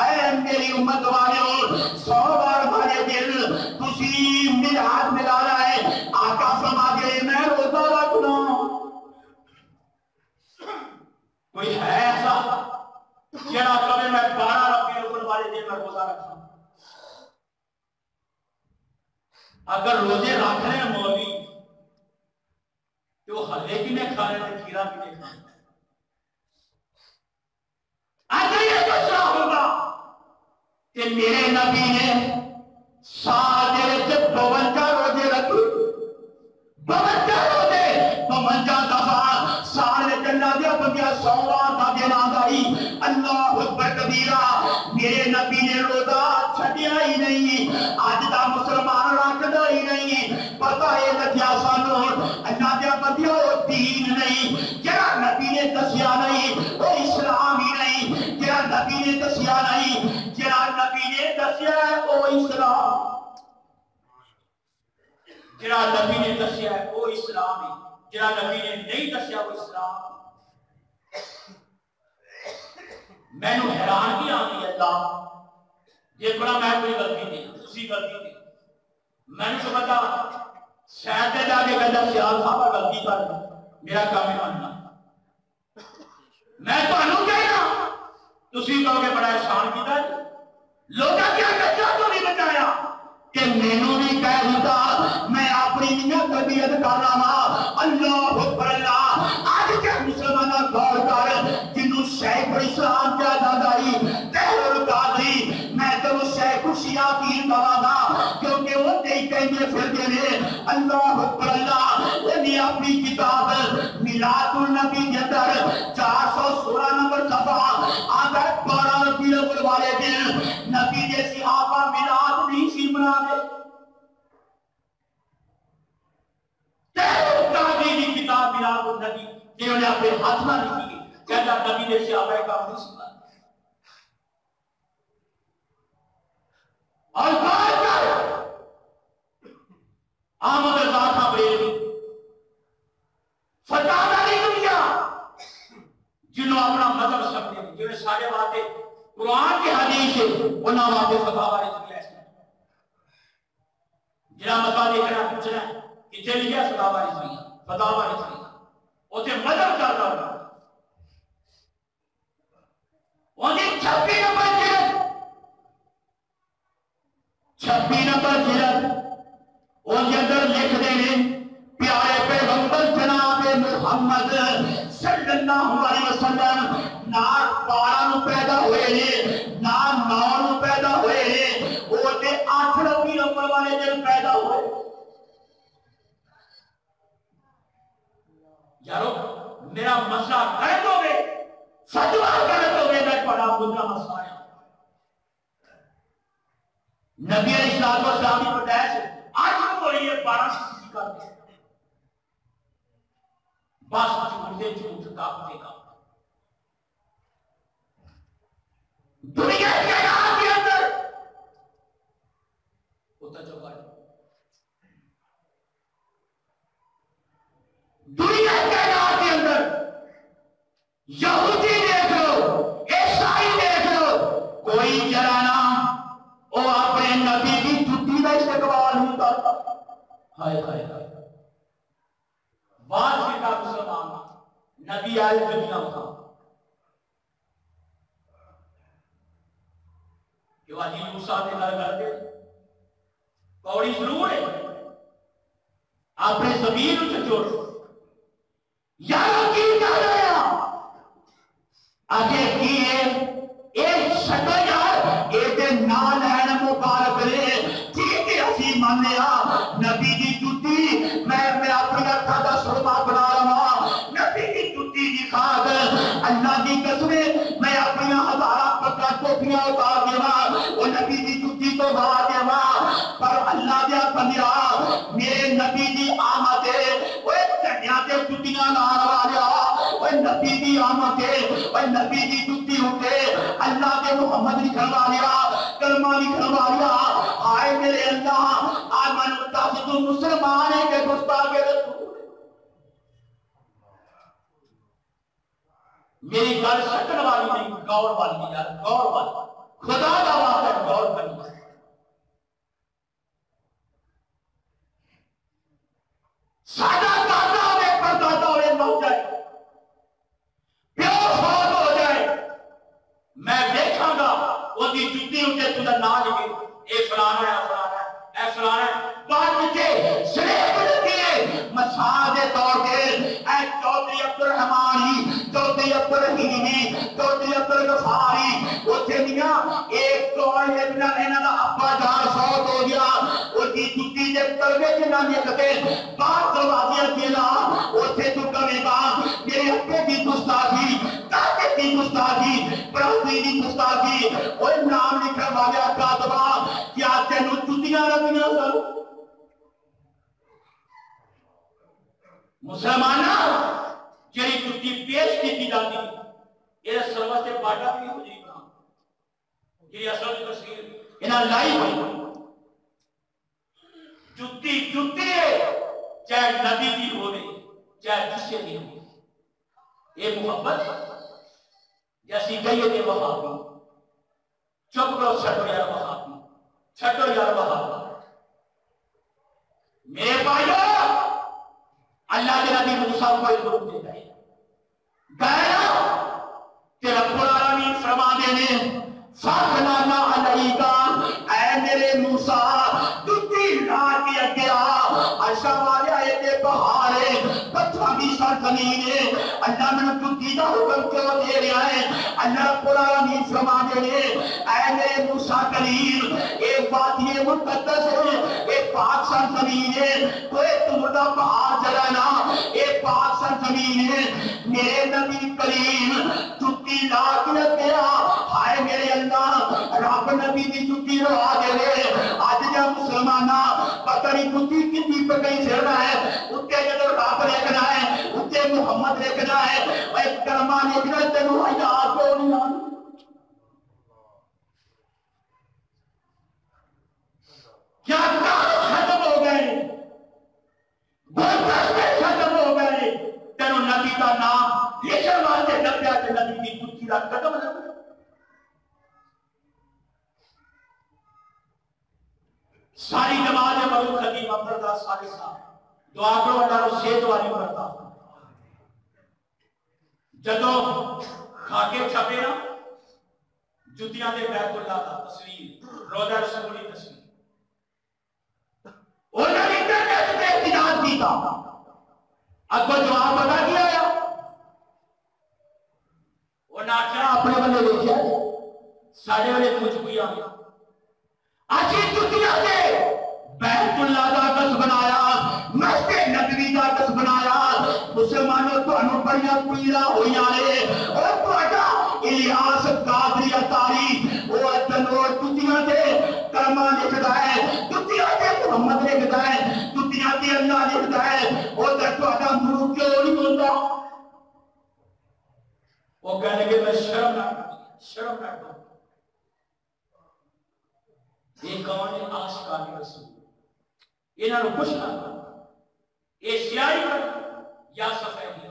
اے میری امت والوں سوموار والے دن تسی میلاد ملانا ہے. آقا فرما دے میں روزہ رکھنا. کوئی ہے ایسا جڑا کبھی میں 12 ربیع الاول والے دن میں روزہ رکھا؟ اگر روزے رکھ رہے ہیں مولوی تو حلے کی نہیں کھا رہے ہیں کھیرا کی نہیں کھا رہے. اگر یہ دوسرا ہوگا کہ میرے نبی نے سال کے 52 روزے رکھے 52 روزے 52 دفعہ سال میں چلا دیا بندیا سوموار کا دن آئی. اللہ اکبر کبیرہ. میرے نبی نے روزہ چھڈیا ہی نہیں. اج دا مسلمان رکھدا ہی نہیں. پتہ ہے لگیا سانو اللہ دے بندیو دین نہیں. جڑا نبی نے دسیا نہیں وہ اسلام ہی نہیں. جڑا نبی نے دسیا نہیں جڑا نبی نے دسیا ہے وہ اسلام. جڑا نبی نے دسیا ہے وہ اسلام ہی. جڑا نبی نے نہیں دسیا وہ اسلام مینوں حیرانگی آندی ہے اللہ جے بڑا میں کوئی غلطی نہیں اسی غلطی تھی میں نے تو پتا شاید تے جا کے کہتا سیال صاحب غلطی کر میرا کام ہے ماننا میں تانوں کہنا تسی کہو کہ بڑا احسان کیتا ہے لوگا کیا کہتا تو نہیں بچایا کہ مینوں بھی کہہ دیتا میں اپنی نیت طبیعت کر رہا اللہ اکبر اللہ آج کے مسلمانہ غور کر جنہوں شیخ الاسلام کیا دادائی تحر القادری میں تو شیخ الشیعہ کی کہا کیونکہ وہ نہیں کہیں پھر دینے اللہ اکبر اللہ یعنی اپنی کتاب میلاد النبی کے اندر 416 نمبر صفحہ اگر 12 ربیع الاول والے دن نبی جیسی آقا میلاد نہیں سی بنا دے تحر القادری کی کتاب میلاد النبی جنہوں نے اپنے ہاتھ نہ لکھی کہتا نبی جیسی آقا کا نہیں سی بنا اور بات کر احمد رضا خان بریلوی فتح نہیں دنیا جنہوں اپنا مذہب سمجھے جنہوں سارے باتیں قرآن کی حدیث ہے انہوں باتیں فتح والی دنیا ہے جنہوں مسئلہ دیکھنا پوچھنا ہے کہ جے لیا فتح والی دنیا فتح والی دنیا اسے مذہب چاہتا ہوگا انہیں 26 نمبر جلد ان کے اندر لکھ دینے پیارے پیغمبر جناب محمد صلی اللہ علیہ وسلم نہ 12 پیدا ہوئے نہ 9 پیدا ہوئے وہ تے 8 ربیع الاول والے دن پیدا ہوئے یارو میرا مسئلہ غلط ہو گئے فتویٰ غلط ہو گئے میں پڑھا مجھا مسئلہ ہے نبی علیہ السلام کی پیدائش آج کو یہ 12 سے کرتے ہیں بس جھوٹے جھوٹ کاپتے کا دنیا کے نام کے اندر ہوتا چوکا ہے دنیا کے نام کے اندر یہودی دیکھ لو عیسائی دیکھ لو کوئی جرانا وہ اپنے نبی کی جُتی کا استقبال نہیں کرتا ہائے ہائے ہائے بعد سے کا مسلمان نبی آئے دنیا تھا کہ واجی موسیٰ نے گھر کر دے کوڑی ضرور ہے اپنے زمین اسے جوڑ یارو کی کہہ رہے ہیں آگے کی ہے ایک شکل یار ایک نال ہے مبارک لے ٹھیک ہے اسی مانیا نبی دی جُتی میں اپنی اکھا دا سرما بنا رہا نبی دی جُتی دی خاک اللہ دی قسمیں میں اپنی ہزارہ پکا ٹوپیاں اتار دیا وہ نبی دی جُتی تو بار دیا پر اللہ دیا بندیا میرے نبی دی آمد ہے وہ چڑیاں تے جُتیاں نار والیا وہ نبی دی آمد ہے وہ نبی دی جُتی ہوتے اللہ کے محمد لکھوا لیا کلمہ لکھوا لیا آئے میرے اللہ آمن متحد مسلمان ہے کہ گستاخ رسول میری گل شکل والی نہیں غور والی یار غور والی خدا کا واسطہ غور کرنی سادہ دادا ہوئے پر دادا ہوئے مر جائے پیو فوت ہو جائے میں دیکھاں گا وہ دی جُتی ہوتے تُجھے نہ لگے اے فلانا ہے فلانا ہے اے فلانا ہے بعد مجھے شریف لگے مساعد طور پہ اے چودھری عبدالرحمانی چودھری عبدالرحیمی چودھری عبدالغفاری وہ تھے ایک توڑ ابن لینا دا ابا جان فوت ہو گیا وہ دی جُتی جب تلوے کے نام یہ کہتے بات دروازیہ کیلا وہ تھے تو کمی بات میرے ابے کی گستاخی دادے کی گستاخی برادری کی گستاخی وہ نام لکھا والا کاتبہ کیا تینو جُتیاں رکھنا سر مسلمانہ جنہی جُتی پیش کی جاتی یہ سروہ سے باٹا بھی ہو جائے گا یہ اصل کی تصویر انہاں لائی ہوئی جُتی ہے چاہے نبی کی ہو گئی چاہے جس سے بھی ہو. یہ محبت جیسی کہیے کہ وہابی چپ کرو چھٹو یار وہابی چھٹو یار وہابی. میرے بھائیو اللہ کے نبی موسیٰ کو ایک حکم دے گئے گئے کہ رب العالمین فرما دینے فَأَخْلَعْنَا عَلَيْكَ اے میرے موسیٰ تُتی لا کیا گیا عرشہ والے آئے تھے بہارے پتھامی سرزمین ہے. اللہ میں نے تُتی کا حکم کیوں دے رہا ہے؟ اللہ رب العالمین فرما دینے اے میرے موسیٰ کریم ایک بات یہ مقدس ہے ایک پاک سرزمین ہے کوئی تمہارا پہاڑ جلانا ایک پاک سرزمین ہے. میرے نبی کریم تُتی لا کیا گیا ہائے میرے اللہ رب نبی دی جتی روا دے لے. آج جب مسلمانہ پتہ نہیں جتی کتنی پکئی سے رہا ہے اتنے جدو رب لکھنا ہے اتنے محمد لکھنا ہے ایک کلمہ لکھنا ہے تینوں حیات کو نہیں آنا. کیا کام ختم ہو گئے گلدستے ختم ہو گئے تینوں نبی کا نام لکھن والے نبی کے نبی کی جتی کا ختم ہو گئے. ساری جماعت مرو خطیب عبداللہ صالح صاحب دعا کرو اللہ رو صحت والی مرتا جدو کھاکے چھپے نا جتیاں دے بیت اللہ دا تصویر روضہ رسول کی تصویر انہوں نے انٹرنیٹ پہ احتجاج کی تھا. اب کو جواب بتا دیا ہے وہ ناچا اپنے بندے دیکھا سارے والے مجھ کوئی آ گیا آجی جتیاں دے بیت اللہ کا قص بنایا مسجد نبوی کا قص بنایا. مسلمانوں تو انہوں بڑیاں پیڑا ہوئی آئے اور تو اٹھا الیاس قادری اتاری وہ اتنور جتیاں دے کرمہ لکھتا ہے جتیاں دے محمد لکھتا ہے جتیاں دے اللہ لکھتا ہے وہ در تو اٹھا مرو کیوں نہیں بولتا. وہ کہنے کہ میں شرم نہ کرتا یہ کون ہے عاشقان رسول انہاں نو کچھ نہ یہ سیاہی کر یا سفیدی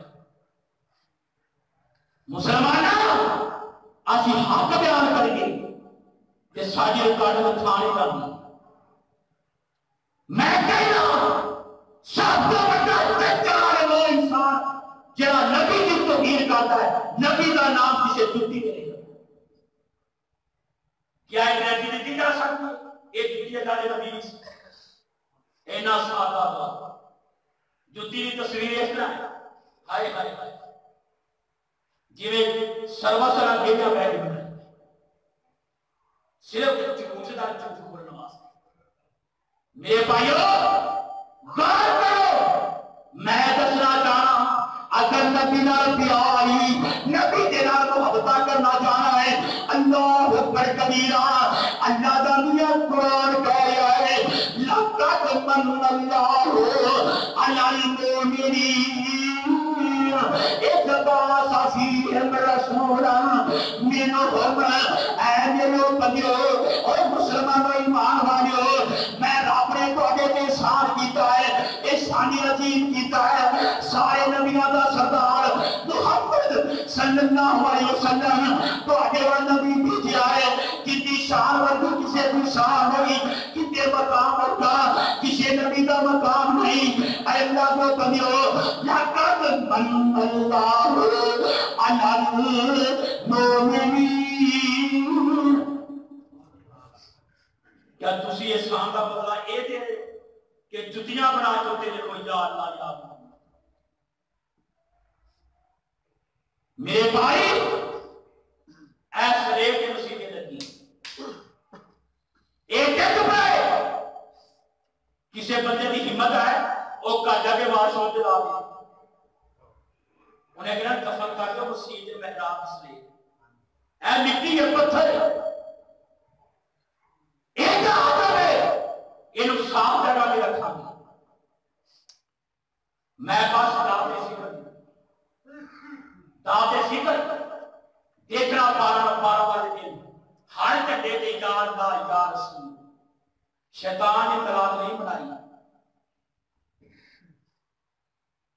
مسلمانہ اسی حق بیان کر گے کہ ساجی ریکارڈ میں تھانے کر دی. میں کہنا سب کو بڑا تجار وہ انسان جہاں نبی کی توہین کرتا ہے نبی کا نام کسے جتی کرے گا. کیا ایک نبی نے دی جا سکتا ایک جتی اللہ نے نبی سے اینا سادہ دا جتی کی تصویر اس طرح ہائے ہائے ہائے جیوے سروا سرا بھیجا بیٹھ بنائے صرف چکوچدار چکو بولنا واسطے. میرے بھائیو غور کرو میں دسنا چاہنا اگر نبی نال پیاری نبی دے نال محبت کرنا چاہنا ہے اللہ اکبر کبیرہ اللہ دا دنیا قرآن کہہ رہا ہے لقد من اللہ علی المؤمنین اذ بعث فیہم رسولا منہم اے میرے بندیو اور مسلمانوں ایمان والیو میں رب نے تواڈے تے احسان کیتا ہے احسان عظیم کیتا ہے. سارے نبیوں دا سردار محمد صلی اللہ علیہ وسلم تواڈے ول نبی بھیجا ہے کتنی شان ورگو کسے بھی شان ہوئی کتنے مقام ہوگا کسے نبی کا مقام نہیں. اے اللہ کو بندیو لقد من اللہ علی المؤمنین. کیا تسی اسلام کا بدلہ اے دے کہ جتیاں بنا چوتے لے کوئی یا اللہ یا اللہ. میرے بھائی ایس ریٹ کے مسیحے لگی ایک چپ رہے کسی بندے کی ہمت ہے وہ کاجا کے واش ہوتے لا دے انہیں کہنا دفن کر دو مسیح محراب اس لیے اے مٹی کے پتھر ایک آدم ہے انہوں صاف جگہ میں رکھا گیا. میں پاس دعوت فکر دیکھنا پارا والے دن ہر گھنٹے دے یا اللہ یا رسول. شیطان نے طلاق نہیں بنائی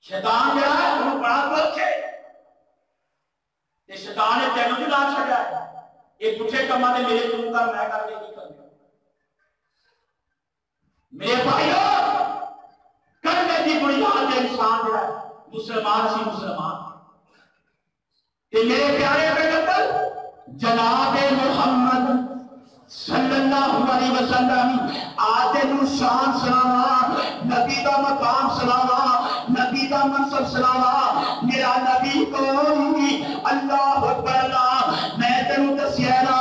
شیطان جڑا ہے وہ بڑا دکھ ہے تے شیطان نے تینوں جلا چھڑیا ہے یہ پٹھے کما دے میرے تم کر میں کر کے کی کرنا میرے بھائیو کرنے کی بنیاد انسان جڑا ہے مسلمان سی مسلمان تے میرے پیارے پیغمبر جناب محمد صلی اللہ علیہ وسلم آتے نو شان سلاما نبی دا مقام سلاما نبی دا منصب سلاما میرا نبی کوئی اللہ اکبر اللہ میں تینوں دسینا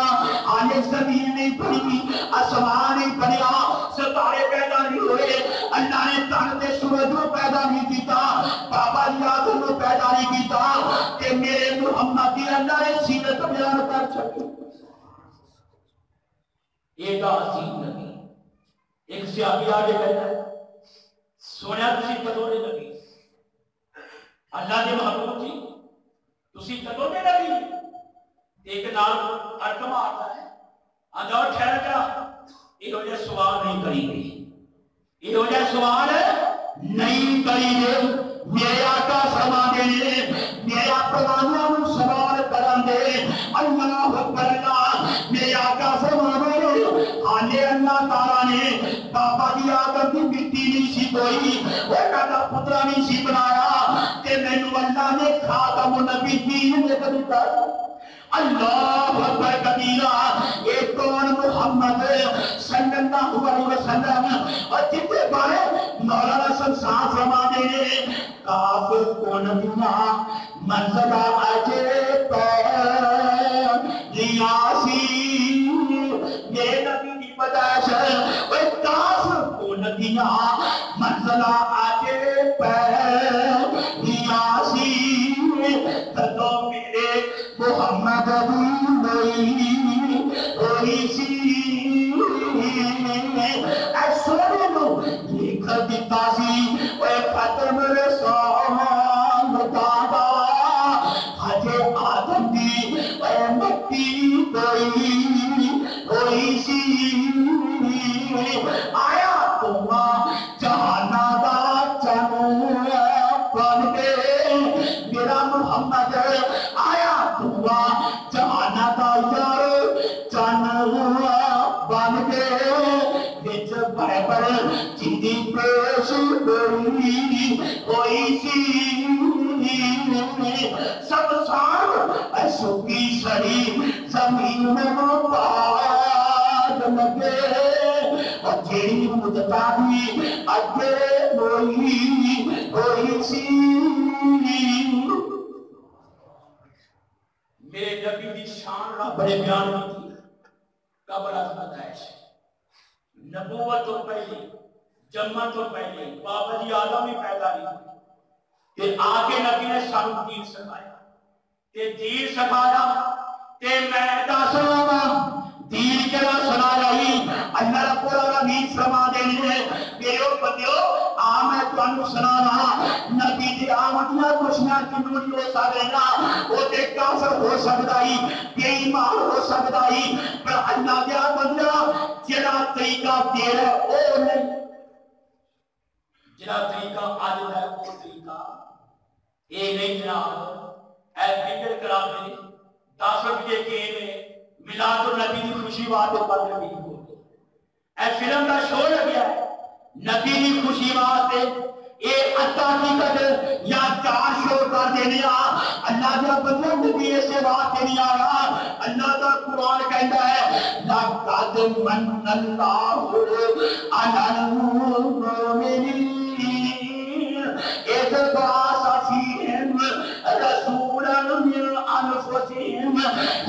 آنے زمین نہیں بنی آسمان نہیں بنیا ستارے پیدا نہیں ہوئے اللہ نے تن تے سورج کو پیدا نہیں کیتا بابا جی آدم کو پیدا نہیں کیتا کہ میرے محمد کی اللہ نے سیرت بیان کر چھکی ایک عظیم نبی ایک صحابی آگے کہتا ہے سونا تسی کدوں دے نبی اللہ دے محبوب جی تسی کدوں دے نبی ایک نال حکم آتا ہے آجاؤ ٹھہر جا یہ ہو جائے سوال نہیں کری گئی یہ ہو جائے سوال نہیں کری گئی میرے آقا فرما دے میرے پروانوں میں سوال کرن دے اللہ اکبر اللہ میرے آقا فرما دے آنے اللہ تعالیٰ نے بابا دی آدم کی مٹی نہیں سی کوئی وہ کہتا پترہ نہیں سی بنایا کہ میں نو اللہ نے خاتم النبی دین نے کبھی کر اللہ اکبر کبیرہ ایک کون محمد صلی اللہ علیہ وسلم اور جتنے بارے مولانا سنسان فرما دے کافر کو نبینا منزلہ اجے پر لیاسی یہ نبی کی پیدائش ہے وہ کافر کو نبینا منزلہ اجے پر لیاسی تدو میرے محمد ہوئی سی اے سونے لو لکھ دیتا سی اے ختم رسال دادا حجے آدم دی اے مٹی ہوئی سی آیا تمہا جہانا دا چنو بن کے میرا محمد آیا دعا جہانا دا یار چن بن کے وچ بائبل جدی پیش ہوئی سی سب سار سکی سڑی زمین میں پاگ لگے اور جیڑی مدتا بھی اگے ہوئی سی میرے نبی دی شان را بڑے بیان کی قبل از پیدائش نبوت تو پہلے جمع تو پہلے بابا جی آدم ہی پیدا نہیں تے آگے نبی نے سانو دین سکھایا تے دین سکھایا تے میں دسواں دین کہنا سنایا ہی اللہ رب العالمین فرما دے میرے بندیو میں تانوں سنانا نبی دی آمد نہ کچھ نہ کنوں نہیں ہو سکدا او تے کافر ہو سکدا ہی بے ایمان ہو سکدا ہی پر اللہ دے بندہ جڑا طریقہ دے رہا او نہیں جڑا طریقہ آج ہے وہ طریقہ اے نہیں جناب اے فکر کرا دے 10 روپے کے میں میلاد النبی دی خوشی واسطے پر نبی کو اے فلم دا شو لگیا ہے نبی دی خوشی واسطے اے عطا کی قدر یا 4 شو کر دینا اللہ دا بندہ نبی سے واسطے نہیں آ رہا اللہ دا قرآن کہتا ہے لقد من اللہ علی المؤمنین اذ بعث فیہم رسولا من انفسہم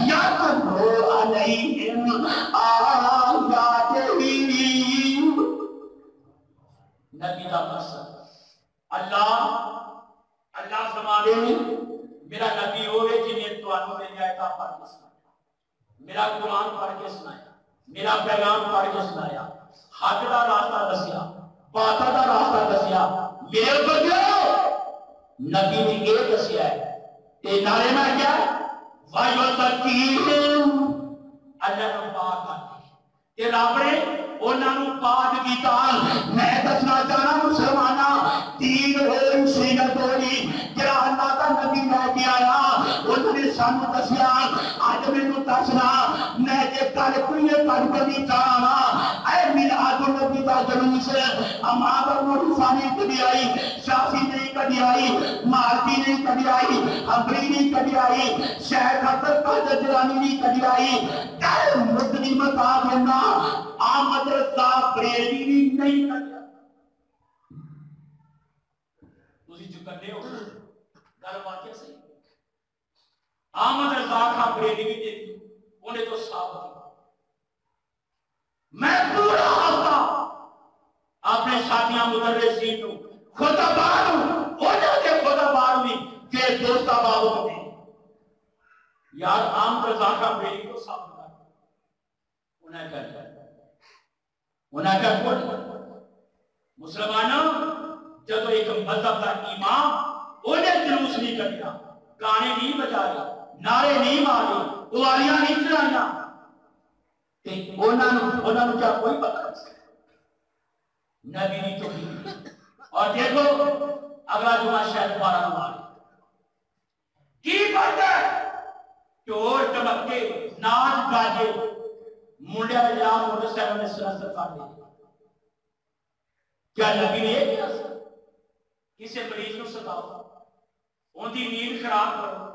یتلو علیہم آیاتہ نبی دا مقصد اللہ فرماتے ہیں میرا نبی ہوئے جنہیں توانوں نے آیتاں پڑھ کے سنایا میرا قرآن پڑھ کے سنایا میرا پیغام پڑھ کے سنایا حق دا راستہ دسیا باطل دا راستہ دسیا میرے بندیو نبی نے یہ دسیا ہے تے نعرے میں کیا وَيُزَكِّيهِمْ اللہ نے پاک کرتے تے رب نے انہاں نوں پاک کیتا میں دسنا چاہنا مسلماناں تین ہوئی سیرت ہوئی جڑا اللہ دا نبی لے کے آیا انہوں نے سانو دسیا اج مینوں دسنا میں جے گل کوئی کر کے چاہاں اے میلاد النبی دا جلوس امام ابو حنیفہ کدی آئی شافعی نہیں کدی آئی مالکی نہیں کدی آئی حنبلی نہیں کدی آئی شیخ عبد القادر جیلانی نہیں کدی آئی کل مدنی متا دینا احمد رضا بریلوی نہیں کدی تسی چکنے ہو گل واقعہ صحیح احمد رضا خان بریلوی دیکھی انہیں تو ثابت میں پورا ہفتہ اپنے ساتھیاں مدرسین کو خطباں انہوں کے خطباں بھی کہ دوستا بابو ہوتے یار احمد رضا خان بریلوی کو ثابت کر انہیں کہا مسلمانوں جب ایک مذہب کا امام انہیں جلوس نہیں کرتا گانے نہیں بجائے نعرے نہیں مارے قوالیاں نہیں چلایا انہوں نے کیا کوئی پتہ نہیں نبی نہیں تو اور دیکھو اگلا جمعہ شاید 12 نمبر کی بات ہے چور ٹمکے ناچ گاجے منڈیا بجا موٹر سائیکل میں سراسر کر دے کیا نبی نے یہ کیا کسی مریض کو ستاؤ ان کی نیند خراب کرو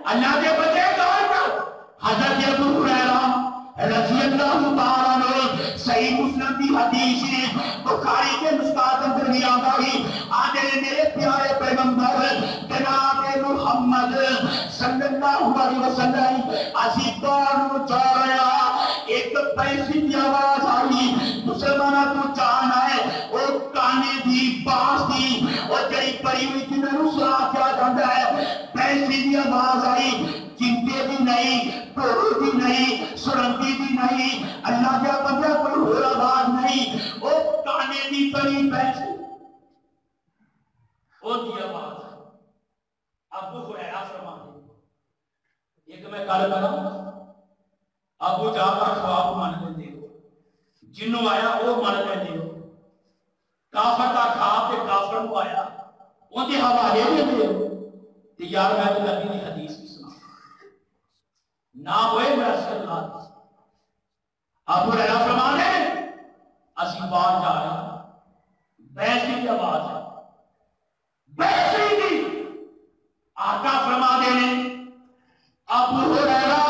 اللہ کے بچے کون کر حضرت ابو ہریرہ رضی اللہ تعالیٰ عنہ صحیح مسلم کی حدیث بخاری کے مشکات اندر بھی آتا ہی آنے میرے پیارے پیغمبر جناب محمد صلی اللہ علیہ وسلم اسی دور چاہ رہا ایک پیسی کی آواز آئی مسلمانہ تو چاہنا ہے وہ کانے دی باس دی اور جڑی پری ہوئی تھی میں رسلا کیا جاندہ ہے پیسی کی آواز آئی چنتے بھی نہیں ٹوڑی بھی نہیں سرنگی بھی نہیں اللہ کیا بندہ کوئی ہور آواز نہیں وہ کانے دی پری پیسی وہ دی آواز ابو ہریرہ فرماتے ایک میں کال کروں ابو جا کر خواب من لے دے جنوں آیا وہ من لے دے کافر کا خواب تے کافر کو آیا ان کے حوالے دے دے تے یار میں تو نبی کی حدیث بھی سنا نہ ہوئے میرا سر ابو ہریرہ فرماتے اسی بار جا رہے ہیں بیسی کی آواز ہے بیسی کی آقا فرما دے ابو ہریرہ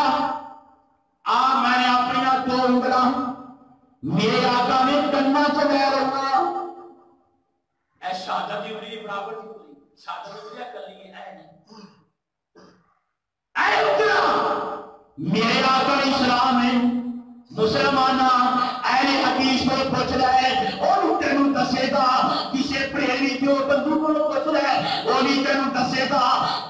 میں نے اپنی دو انگلاں میرے آقا نے کننا چلے رہا اے شہادت دی انگلی برابر کی ہوئی شہادت انگلی کلی ہے نہیں اے انگلاں میرے آقا اسلام ہے مسلمانہ اہل حدیث کو پوچھ رہے اور تینوں دسے گا کسے پریلی جو بندو کو پوچھ رہے اور تینوں دسے گا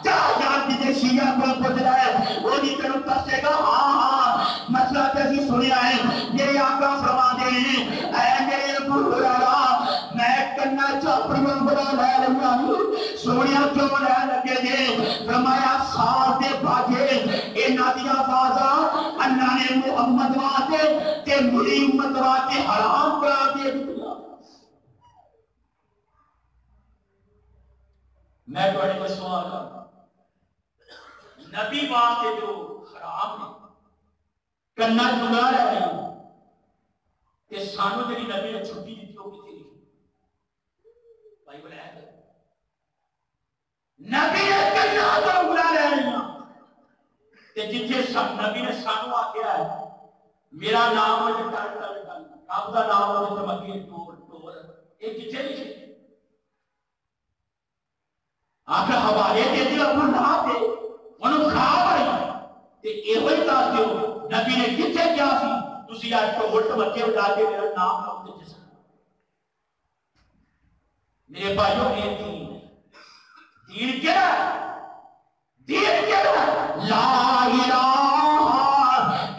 جہاں کسے شیعہ کو پوچھ رہے اور تینوں دسے گا ہاں مسئلہ کیسی سنیا ہے میرے آقا فرما دے اے میرے ابو ہریرہ میں کرنا چاپڑیوں بڑا لے لگا سونیا کیوں لے لگے دے فرمایا ساتھ دے بھاگے اے نادیہ بازا اللہ نے محمد واتے کہ میری امت واتے حرام کرا دے دیا میں توڑے کو سوال کرتا نبی واسطے جو حرام ہے کرنا جنا رہے ہیں کہ سانو جنہی نبی نے چھٹی دیتی ہو کسی لکھی بھائی بولے ہے نبی نے کرنا تو بلا رہے ہیں کہ جتھے سب نبی نے سانو آکیا ہے میرا نام ہے ٹال ٹال ٹال آپ کا نام ہے تمکی ٹور ٹور ایک جتھے لکھی آخر حوالے دے دیا اپنا نام دے انہوں خواب آئی کہ ایوہی تاز دیو نبی نے کتھے کیا سی تسی آج کو وٹ بچے اٹھا کے میرا نام رکھتے جس میرے بھائیوں نے دین کیا دین کیا لا الہ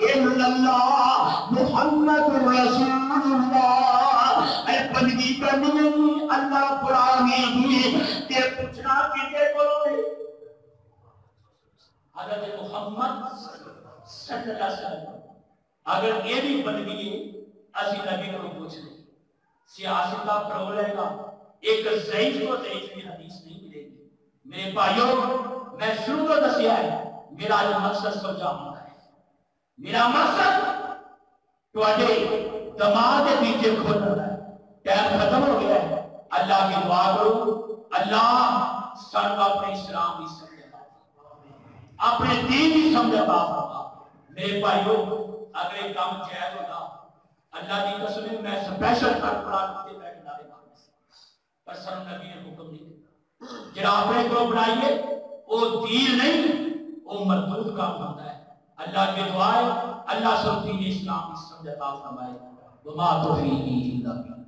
الا اللہ محمد رسول اللہ اے بندگی کرنی اللہ قرآنی ہوئی کہ پوچھنا کتے کو حضرت محمد صلی اللہ علیہ وسلم اگر یہ بھی بن گئی اسی نبی کو پوچھ لیں سیاست کا پرو لے گا ایک ضعیف کو ضعیف کی حدیث نہیں ملے گی. میرے بھائیوں میں شروع کو دسیا ہے میرا جو مقصد سمجھانا ہے. میرا مقصد تواڈے دماغ کے پیچھے کھولنا ہے. ٹائم ختم ہو گیا ہے. اللہ کی دعا کرو اللہ سن اپنے اسلام کی سمجھ اپنے دین کی سمجھ فرما. میرے بھائیوں اگر یہ کام جائز ہوگا اللہ کی قسم میں سپیشل کر قرآن کے بیٹھنا ہے پر سر نبی نے حکم نہیں دیتا. جڑا اپنے کو بنائیے وہ دین نہیں وہ مردود کام ہوتا ہے. اللہ کی دعا ہے اللہ سب دین اسلام کی سمجھ عطا فرمائے. وما توفیقی الا باللہ.